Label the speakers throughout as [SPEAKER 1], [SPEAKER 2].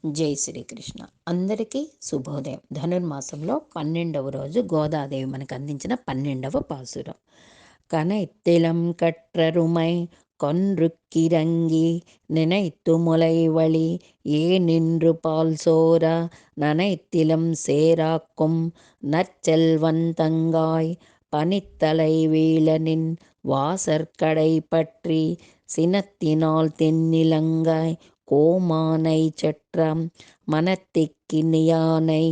[SPEAKER 1] జై శ్రీకృష్ణ. అందరికీ శుభోదయం. ధనుర్మాసంలో 12వ రోజు గోదాదేవి మనకు అందించిన 12వ పాసురం. கனைத்திலம் கற்றருமை கொன்றுக்கிறங்கி நினைத்து முளைவழி ஏ நின்று பால் சோர நனைத்திலம் சேராக்கும் நற்செல்வன் தங்காய் பனித்தலை வீழனின் வாசற்கடை பற்றி சினத்தினால் தென்னிலங்காய் கோமானை செற்றம் மனத்திக்கினியானை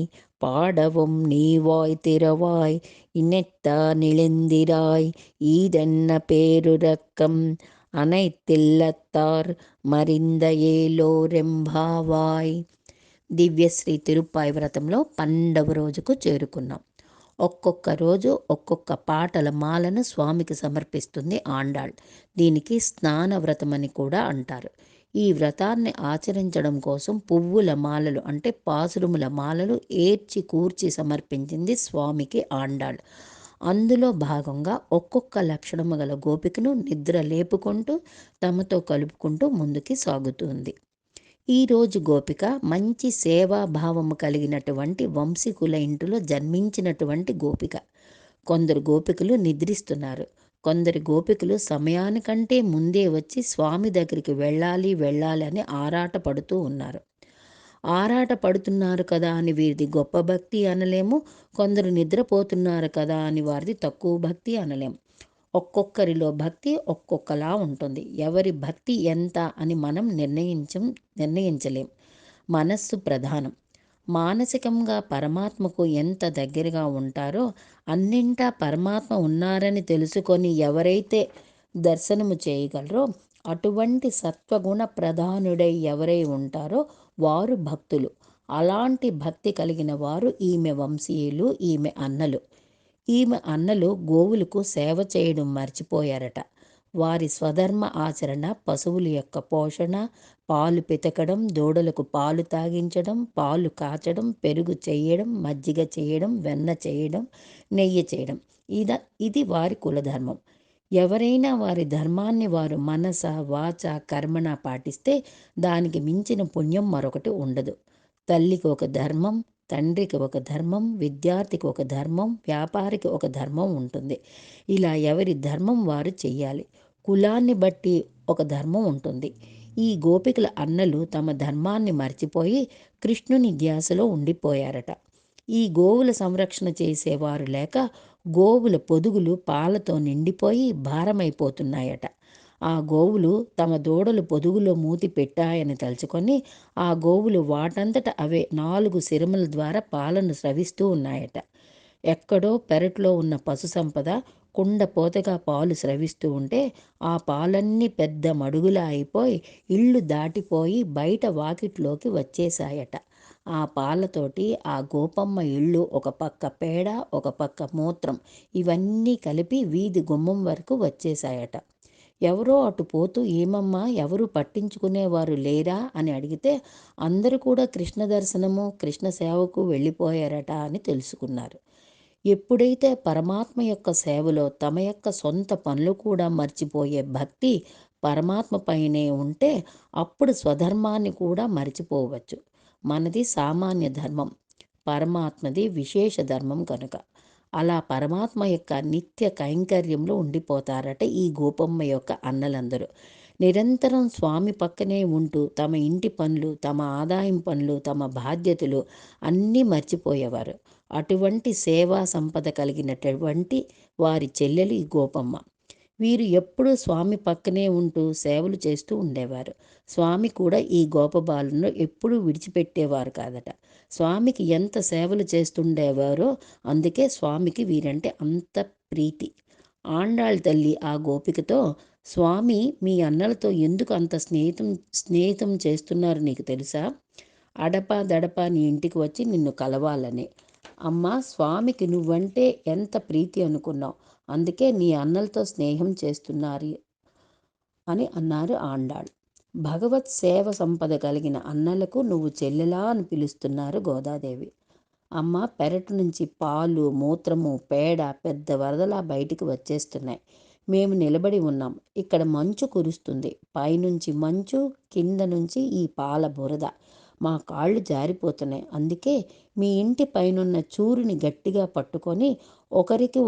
[SPEAKER 1] பாடவும் நீவாய் திறவாய் இணைத்தா நிழிந்திராய் ஈதென்ன பேருரக்கம் அனைத்தில்லத்தார் మరింద ఏలోరెంభావాయ్. దివ్యశ్రీ తిరుప్పాయి వ్రతంలో 12వ రోజుకు చేరుకున్నాం. ఒక్కొక్క రోజు ఒక్కొక్క పాటల మాలను స్వామికి సమర్పిస్తుంది ఆండాళ్. దీనికి స్నాన వ్రతం అని కూడా అంటారు. ఈ వ్రతాన్ని ఆచరించడం కోసం పువ్వుల మాలలు అంటే పాసురముల మాలలు ఏర్చి కూర్చి సమర్పించింది స్వామికి ఆండాళ్. అందులో భాగంగా ఒక్కొక్క లక్షణము గల గోపికను నిద్ర లేపుకుంటూ తమతో కలుపుకుంటూ ముందుకి సాగుతుంది. ఈరోజు గోపిక మంచి సేవాభావము కలిగినటువంటి వంశీకుల ఇంటిలో జన్మించినటువంటి గోపిక. కొందరు గోపికలు నిద్రిస్తున్నారు. కొందరి గోపికలు సమయానికంటే ముందే వచ్చి స్వామి దగ్గరికి వెళ్ళాలి అని ఆరాట పడుతూ ఉన్నారు. ఆరాట పడుతున్నారు కదా అని వీరిది గొప్ప భక్తి అనలేము, కొందరు నిద్రపోతున్నారు కదా అని వారిది తక్కువ భక్తి అనలేము. ఒక్కొక్కరిలో భక్తి ఒక్కొక్కలా ఉంటుంది. ఎవరి భక్తి ఎంత అని మనం నిర్ణయించలేం. మనస్సు ప్రధానం. మానసికంగా పరమాత్మకు ఎంత దగ్గరగా ఉంటారో అన్నింటా పరమాత్మ ఉన్నారని తెలుసుకొని ఎవరైతే దర్శనము చేయగలరో అటువంటి సత్వగుణ ప్రధానుడై ఎవరై ఉంటారో వారు భక్తులు. అలాంటి భక్తి కలిగిన వారు ఈమె వంశీయులు, ఈమె అన్నలు. ఈమె అన్నలు గోవులకు సేవ చేయడం మర్చిపోయారట. వారి స్వధర్మ ఆచరణ పశువుల యొక్క పోషణ, పాలు పితకడం, దూడలకు పాలు తాగించడం, పాలు కాచడం, పెరుగు చేయడం, మజ్జిగ చేయడం, వెన్న చేయడం, నెయ్యి చేయడం. ఇది వారి కులధర్మం. ఎవరైనా వారి ధర్మాన్ని వారు మనస వాచ కర్మణ పాటిస్తే దానికి మించిన పుణ్యం మరొకటి ఉండదు. తల్లికి ఒక ధర్మం, తండ్రికి ఒక ధర్మం, విద్యార్థికి ఒక ధర్మం, వ్యాపారికి ఒక ధర్మం ఉంటుంది. ఇలా ఎవరి ధర్మం వారు చెయ్యాలి. కులాన్ని బట్టి ఒక ధర్మం ఉంటుంది. ఈ గోపికల అన్నలు తమ ధర్మాన్ని మర్చిపోయి కృష్ణుని ధ్యాసలో ఉండిపోయారట. ఈ గోవుల సంరక్షణ చేసేవారు లేక గోవుల పొదుగులు పాలతో నిండిపోయి భారమైపోతున్నాయట. ఆ గోవులు తమ దూడలు పొదుగులో మూతి పెట్టాయని తలుచుకొని ఆ గోవులు వాటంతట అవే 4 సిరముల ద్వారా పాలను స్రవిస్తూ ఉన్నాయట. ఎక్కడో పెరట్లో ఉన్న పశు సంపద కుండపోతగా పాలు స్రవిస్తూ ఉంటే ఆ పాలన్నీ పెద్ద మడుగులా అయిపోయి ఇళ్ళు దాటిపోయి బయట వాకిట్లోకి వచ్చేశాయట. ఆ పాలతోటి ఆ గోపమ్మ ఇళ్ళు ఒక పక్క పేడ, ఒక పక్క మూత్రం ఇవన్నీ కలిపి వీధి గుమ్మం వరకు వచ్చేశాయట. ఎవరో అటు పోతూ ఏమమ్మా ఎవరు పట్టించుకునేవారు లేరా అని అడిగితే అందరూ కూడా కృష్ణ దర్శనము, కృష్ణ సేవకు వెళ్ళిపోయారట అని తెలుసుకున్నారు. ఎప్పుడైతే పరమాత్మ యొక్క సేవలో తమ యొక్క సొంత పనులు కూడా మర్చిపోయే భక్తి పరమాత్మ పైనే ఉంటే అప్పుడు స్వధర్మాన్ని కూడా మర్చిపోవచ్చు. మనది సామాన్య ధర్మం, పరమాత్మది విశేష ధర్మం కనుక అలా పరమాత్మ యొక్క నిత్య కైంకర్యంలో ఉండిపోతారట ఈ గోపమ్మ యొక్క అన్నలందరూ. నిరంతరం స్వామి పక్కనే ఉంటూ తమ ఇంటి పనులు, తమ ఆదాయం పనులు, తమ బాధ్యతలు అన్నీ మర్చిపోయేవారు. అటువంటి సేవా సంపద కలిగినటువంటి వారి చెల్లెలు ఈ గోపమ్మ. వీరు ఎప్పుడూ స్వామి పక్కనే ఉంటూ సేవలు చేస్తూ ఉండేవారు. స్వామి కూడా ఈ గోపబాలను ఎప్పుడూ విడిచిపెట్టేవారు కాదట. స్వామికి ఎంత సేవలు చేస్తుండేవారో అందుకే స్వామికి వీరంటే అంత ప్రీతి. ఆండాళ్ తల్లి ఆ గోపికతో, స్వామి మీ అన్నలతో ఎందుకు అంత స్నేహితం చేస్తున్నారు నీకు తెలుసా? అడపా దడపా నీ ఇంటికి వచ్చి నిన్ను కలవాలని. అమ్మా, స్వామికి నువ్వంటే ఎంత ప్రీతి అనుకున్నావు, అందుకే నీ అన్నలతో స్నేహం చేస్తున్నారు అని అన్నారు ఆండాళ్. భగవత్ సేవ సంపద కలిగిన అన్నలకు నువ్వు చెల్లెలా అని పిలుస్తున్నారు గోదాదేవి. అమ్మ, పెరటి నుంచి పాలు, మూత్రము, పేడ పెద్ద వరదలా బయటికి వచ్చేస్తున్నాయి. మేము నిలబడి ఉన్నాం. ఇక్కడ మంచు కురుస్తుంది. పైనుంచి మంచు, కింద నుంచి ఈ పాల బురద. మా కాళ్ళు జారిపోతున్నాయి. అందుకే మీ ఇంటి పైనున్న చూరుని గట్టిగా పట్టుకొని ఒకరికి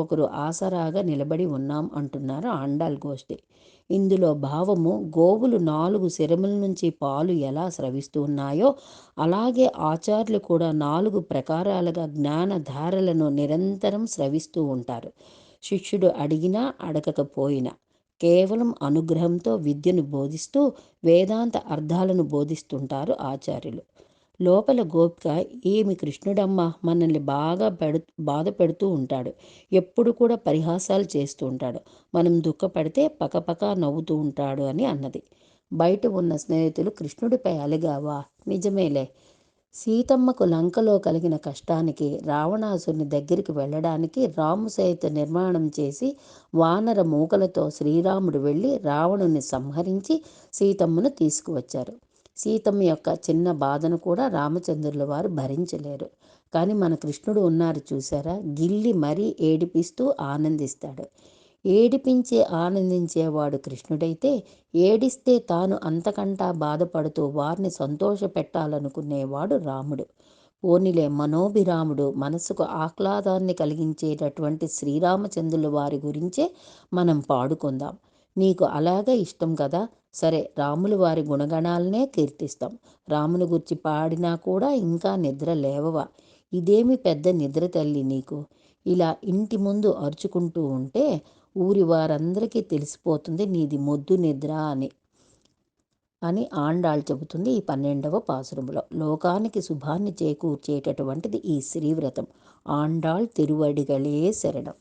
[SPEAKER 1] ఒకరు ఆసరాగా నిలబడి ఉన్నాం అంటున్నారు ఆండాళ్ గోష్ఠి. ఇందులో భావము గోవులు 4 శిరముల నుంచి పాలు ఎలా స్రవిస్తూ ఉన్నాయో అలాగే ఆచార్యులు కూడా 4 ప్రకారాలుగా జ్ఞానధారలను నిరంతరం స్రవిస్తూ ఉంటారు. శిష్యుడు అడిగినా అడగకపోయినా కేవలం అనుగ్రహంతో విద్యను బోధిస్తూ వేదాంత అర్థాలను బోధిస్తుంటారు ఆచార్యులు. లోపల గోపిక, ఏమి కృష్ణుడమ్మ మనల్ని బాగా బాధ పెడుతూ ఉంటాడు, ఎప్పుడు కూడా పరిహాసాలు చేస్తూ ఉంటాడు, మనం దుఃఖపడితే పకపక నవ్వుతూ ఉంటాడు అని అన్నది. బయట ఉన్న స్నేహితులు, కృష్ణుడిపై అలిగావా? నిజమేలే. సీతమ్మకు లంకలో కలిగిన కష్టానికి రావణాసుని దగ్గరికి వెళ్ళడానికి రాముసేతు నిర్మాణం చేసి వానర మూకలతో శ్రీరాముడు వెళ్ళి రావణుని సంహరించి సీతమ్మను తీసుకువచ్చారు. సీతమ్మ యొక్క చిన్న బాధను కూడా రామచంద్రుల వారు భరించలేరు. కానీ మన కృష్ణుడు ఉన్నారు చూసారా, గిల్లి మరీ ఏడిపిస్తూ ఆనందిస్తాడు. ఏడిపించి ఆనందించేవాడు కృష్ణుడైతే, ఏడిస్తే తాను అంతకంటా బాధపడుతూ వారిని సంతోషపెట్టాలనుకునేవాడు రాముడు. పోనిలే, మనోభిరాముడు, మనసుకు ఆహ్లాదాన్ని కలిగించేటటువంటి శ్రీరామచంద్రుల వారి గురించే మనం పాడుకుందాం. నీకు అలాగే ఇష్టం కదా, సరే రాముల వారి గుణగణాలనే కీర్తిస్తాం. రాముని గురించి పాడినా కూడా ఇంకా నిద్ర లేవవా? ఇదేమి పెద్ద నిద్ర తల్లి నీకు? ఇలా ఇంటి ముందు అరుచుకుంటూ ఉంటే ఊరి వారందరికీ తెలిసిపోతుంది నీది మొద్దు నిద్ర అని అని ఆండాళ్ చెబుతుంది ఈ 12వ పాసురంలో. లోకానికి శుభాన్ని చేకూర్చేటటువంటిది ఈ శ్రీవ్రతం. ఆండాళ్ తిరువడిగళే శరణం.